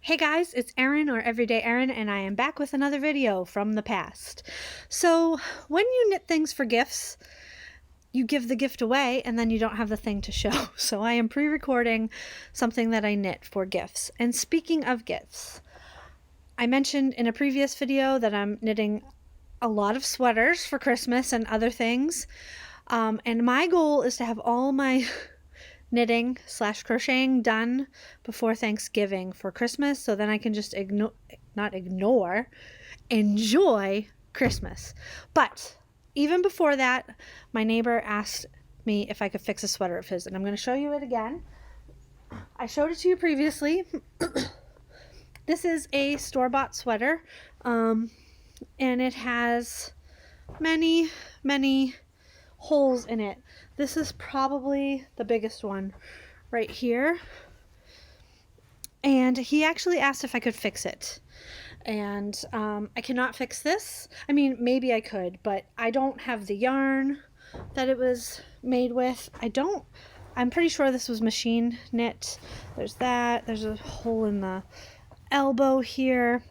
Hey guys, it's Erin or Everyday Erin, and I am back with another video from the past. So when you knit things for gifts, you give the gift away and then you don't have the thing to show. So I am pre-recording something that I knit for gifts. And speaking of gifts, I mentioned in a previous video that I'm knitting a lot of sweaters for Christmas and other things. And my goal is to have all my knitting / crocheting done before Thanksgiving for Christmas, so then I can just enjoy Christmas. But even before that, my neighbor asked me if I could fix a sweater of his, and I'm going to show you it again. I showed it to you previously. This is a store-bought sweater, and it has many holes in it. This is probably the biggest one right here, and he actually asked if I could fix it, and I cannot fix this. I mean, maybe I could, but I don't have the yarn that it was made with. I'm pretty sure this was machine knit. There's a hole in the elbow here,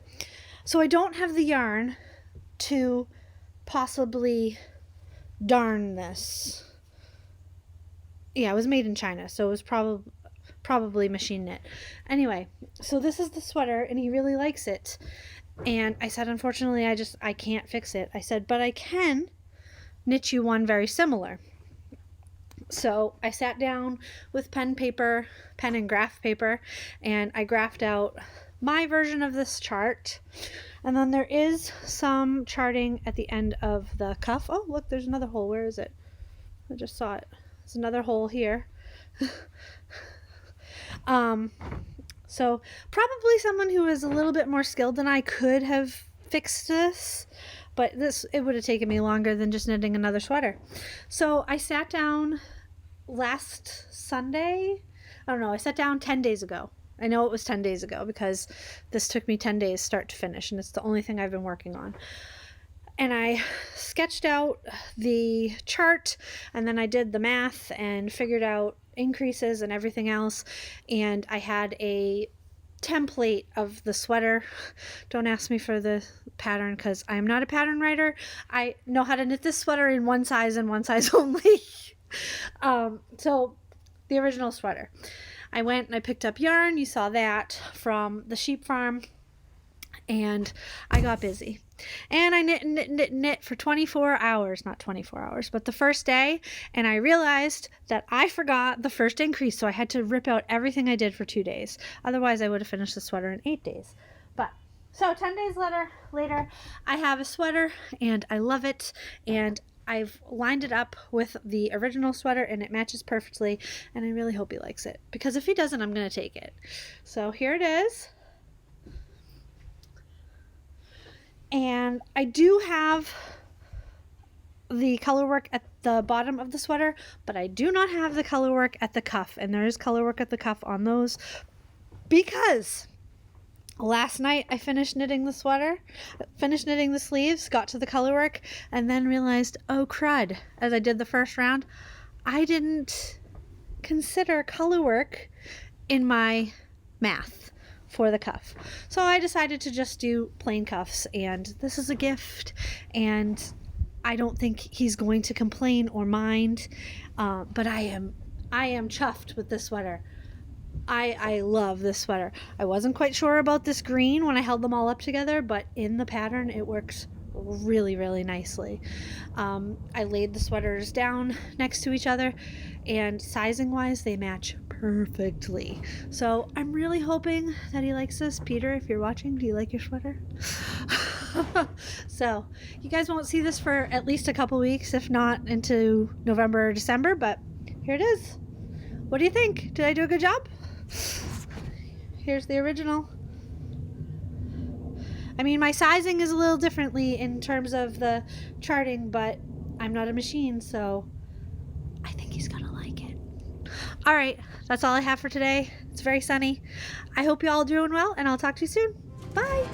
so I don't have the yarn to possibly darn this. Yeah, it was made in China, so it was probably machine knit. Anyway, so this is the sweater, and he really likes it. And I said, unfortunately, I can't fix it. I said, but I can knit you one very similar. So I sat down with pen and graph paper, and I graphed out my version of this chart. And then there is some charting at the end of the cuff. Oh, look, there's another hole. Where is it? I just saw it. There's another hole here. So probably someone who is a little bit more skilled than I could have fixed this, but it would have taken me longer than just knitting another sweater. So I sat down last Sunday. I don't know. I sat down 10 days ago. I know it was 10 days ago because this took me 10 days start to finish, and it's the only thing I've been working on. And I sketched out the chart, and then I did the math and figured out increases and everything else. And I had a template of the sweater. Don't ask me for the pattern because I'm not a pattern writer. I know how to knit this sweater in one size and one size only. So the original sweater. I went and I picked up yarn. You saw that from the sheep farm. And I got busy. And I knit for 24 hours. Not 24 hours, but the first day. And I realized that I forgot the first increase. So I had to rip out everything I did for 2 days. Otherwise, I would have finished the sweater in 8 days. So 10 days later, I have a sweater and I love it. And I've lined it up with the original sweater and it matches perfectly, and I really hope he likes it, because if he doesn't, I'm going to take it. So here it is. And I do have the color work at the bottom of the sweater, but I do not have the color work at the cuff, and there is color work at the cuff on those because last night I finished knitting the sleeves, got to the color work, and then realized, oh crud, as I did the first round, I didn't consider color work in my math for the cuff. So I decided to just do plain cuffs, and this is a gift, and I don't think he's going to complain or mind, but I am chuffed with this sweater. I love this sweater. I wasn't quite sure about this green when I held them all up together, but in the pattern it works really nicely. I laid the sweaters down next to each other, and sizing wise they match perfectly. So I'm really hoping that he likes this. Peter, if you're watching, do you like your sweater? So you guys won't see this for at least a couple weeks, if not into November or December, but here it is. What do you think? Did I do a good job? Here's the original. I mean, my sizing is a little differently in terms of the charting, but I'm not a machine, so I think he's gonna like it. All right, that's all I have for today. It's very sunny. I hope you all are doing well, and I'll talk to you soon. Bye.